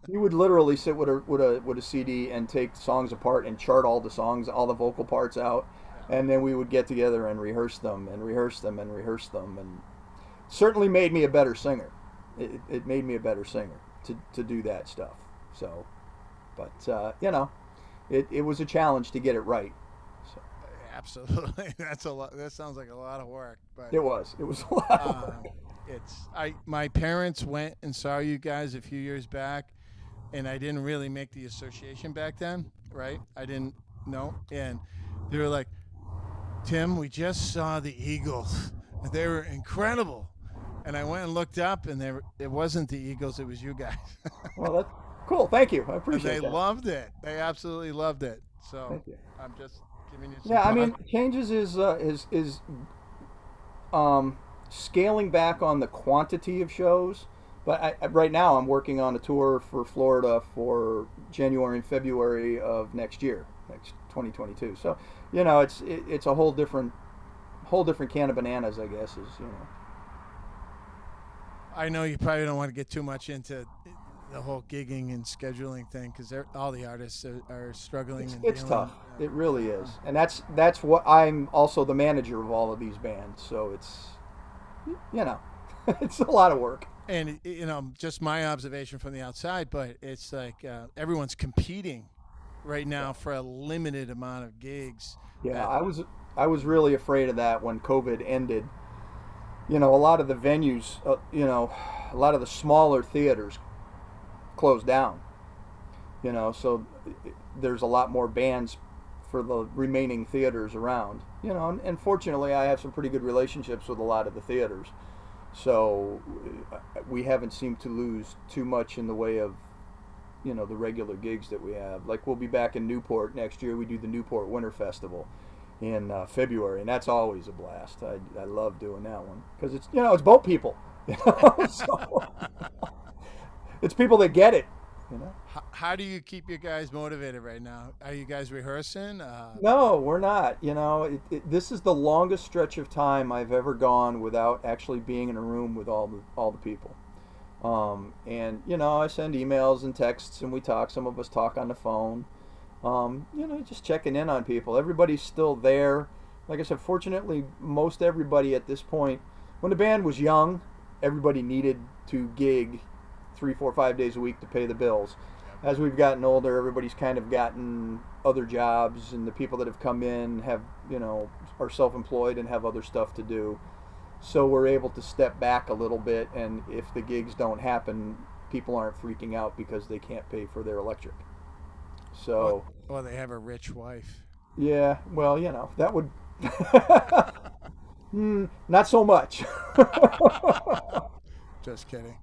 He would literally sit with a CD and take songs apart and chart all the songs, all the vocal parts out, and then we would get together and rehearse them and rehearse them and rehearse them, and certainly made me a better singer. It made me a better singer to do that stuff. So. But it was a challenge to get it right. So. Absolutely, that's a lot. That sounds like a lot of work. But it was a lot of work. My parents went and saw you guys a few years back, and I didn't really make the association back then, right? I didn't know, and they were like, "Tim, we just saw the Eagles. They were incredible." And I went and looked up, and it wasn't the Eagles; it was you guys. Well, that's cool. Thank you. I appreciate that. They loved it. They absolutely loved it. So thank you. I'm just giving you some I mean, Changes is scaling back on the quantity of shows. But right now I'm working on a tour for Florida for January and February of next 2022. So it's a whole different can of bananas, I guess. I know you probably don't want to get too much into the whole gigging and scheduling thing because all the artists are struggling. It's tough. It really is, and that's what I'm also the manager of all of these bands. So it's it's a lot of work. And just my observation from the outside, but it's like everyone's competing right now for a limited amount of gigs. Yeah, I was really afraid of that when COVID ended. A lot of the venues, a lot of the smaller theaters closed down. So there's a lot more bands for the remaining theaters around. And fortunately I have some pretty good relationships with a lot of the theaters. So we haven't seemed to lose too much in the way of, the regular gigs that we have. Like we'll be back in Newport next year. We do the Newport Winter Festival in February, and that's always a blast. I love doing that one because it's it's boat people, so it's people that get it. How do you keep you guys motivated right now? Are you guys rehearsing? No, we're not. This is the longest stretch of time I've ever gone without actually being in a room with all the people. And I send emails and texts, and we talk. Some of us talk on the phone. Just checking in on people. Everybody's still there. Like I said, fortunately, most everybody at this point, when the band was young, everybody needed to gig 3, 4, 5 days a week to pay the bills. As we've gotten older, everybody's kind of gotten other jobs, and the people that have come in have, are self-employed and have other stuff to do. So we're able to step back a little bit, and if the gigs don't happen, people aren't freaking out because they can't pay for their electric. So, well, they have a rich wife. Yeah, well, that would not so much. Just kidding.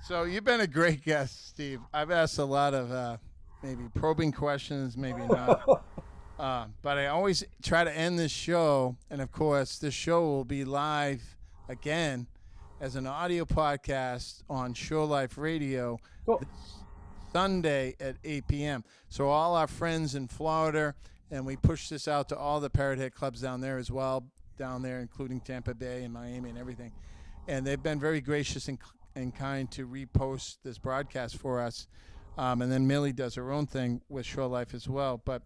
So you've been a great guest, Steve. I've asked a lot of maybe probing questions, maybe not. But I always try to end this show, and of course, this show will be live again as an audio podcast on Show Life Radio Cool. this Sunday at 8 p.m. So all our friends in Florida, and we push this out to all the Parrot Head clubs down there as well, down there, including Tampa Bay and Miami and everything. And they've been very gracious and kind to repost this broadcast for us. And then Millie does her own thing with Show Life as well. But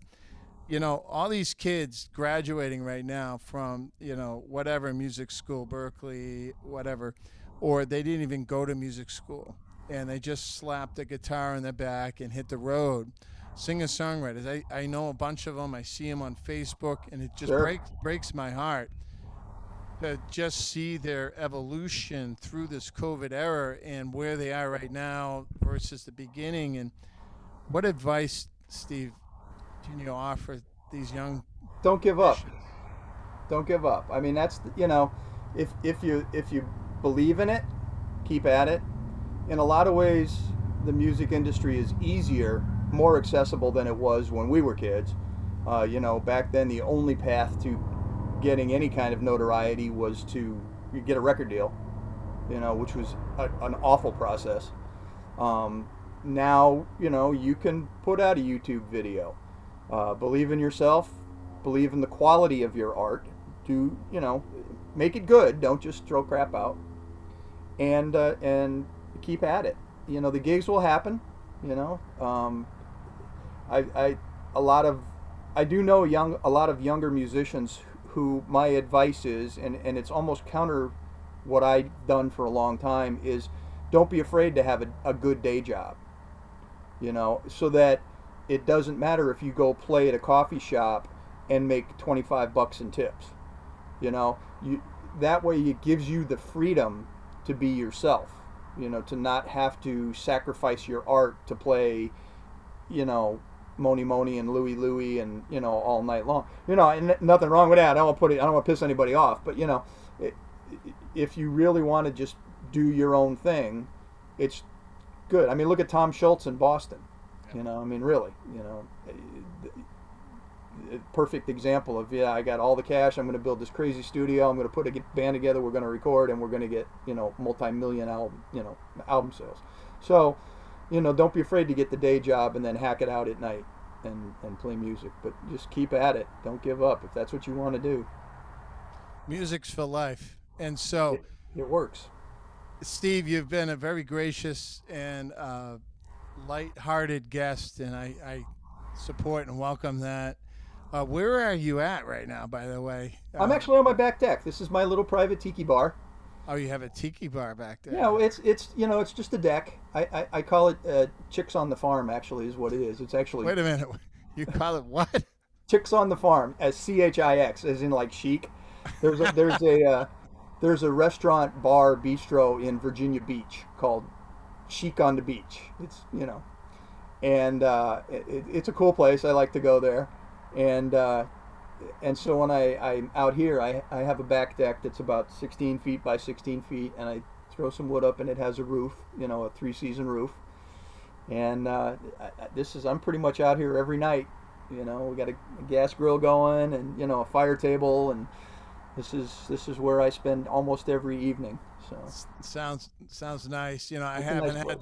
all these kids graduating right now from, whatever music school, Berkeley, whatever, or they didn't even go to music school, and they just slapped a guitar in their back and hit the road. Singer-songwriters. I know a bunch of them. I see them on Facebook, and it just Sure. breaks my heart to just see their evolution through this COVID era and where they are right now versus the beginning. And what advice, Steve, can you offer these young Don't give up. musicians? Don't give up. I mean, that's if you believe in it, keep at it. In a lot of ways, the music industry is easier, more accessible than it was when we were kids. Back then, the only path to getting any kind of notoriety was to get a record deal, which was an awful process. Now, you can put out a YouTube video. Believe in yourself, believe in the quality of your art. Make it good. Don't just throw crap out. And keep at it. The gigs will happen. I do know a lot of younger musicians who my advice is, and it's almost counter what I've done for a long time, is don't be afraid to have a good day job. So that it doesn't matter if you go play at a coffee shop and make $25 in tips. That way it gives you the freedom to be yourself. To not have to sacrifice your art to play, Moni Moni and Louie Louie and all night long. And nothing wrong with that. I don't want to piss anybody off, but if you really want to just do your own thing, it's good. I mean, look at Tom Schultz in Boston. Really, perfect example of, I got all the cash. I'm going to build this crazy studio. I'm going to put a band together. We're going to record, and we're going to get, multi-million album sales. So, don't be afraid to get the day job and then hack it out at night and play music. But just keep at it. Don't give up if that's what you want to do. Music's for life. And so, It works. Steve, you've been a very gracious and light-hearted guest, and I support and welcome that. Where are you at right now, by the way? I'm actually on my back deck. This is my little private tiki bar. Oh, you have a tiki bar back there. Yeah, it's just a deck. I call it Chicks on the Farm. Actually, is what it is. It's actually Wait a minute. You call it what? Chicks on the Farm, as CHIX, as in like chic. There's a restaurant bar bistro in Virginia Beach called Chic on the Beach. It's and it's a cool place. I like to go there, and so when I'm out here, I have a back deck that's about 16 feet by 16 feet, and I throw some wood up, and it has a roof, a 3-season roof, and I'm pretty much out here every night. We got a gas grill going, and a fire table, and this is where I spend almost every evening. So sounds nice. I It's a haven't nice had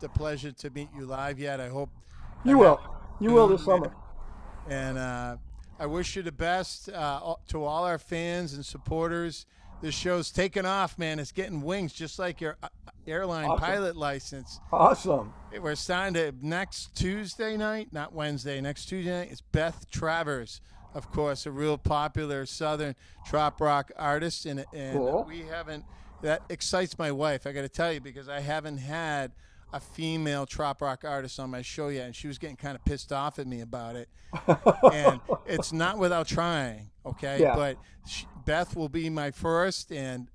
the pleasure to meet you live yet. I hope you will. You will this summer. And I wish you the best to all our fans and supporters. This show's taking off, man. It's getting wings, just like your airline Awesome. pilot license. Awesome. We're starting to next Tuesday night, not Wednesday. Next Tuesday night is Beth Travers, of course, a real popular Southern trop rock artist, and Cool. we haven't. That excites my wife. I got to tell you, because I haven't had a female trop rock artist on my show yet, and she was getting kind of pissed off at me about it. And it's not without trying, okay? Yeah. But Beth will be my first, and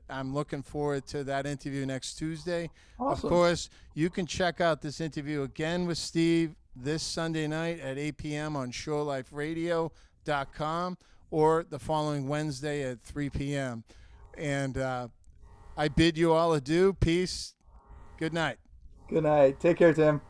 I'm looking forward to that interview next Tuesday. Awesome. Of course, you can check out this interview again with Steve this Sunday night at 8 p.m. on showliferadio.com or the following Wednesday at 3 p.m. And I bid you all adieu. Peace. Good night. Good night. Take care, Tim.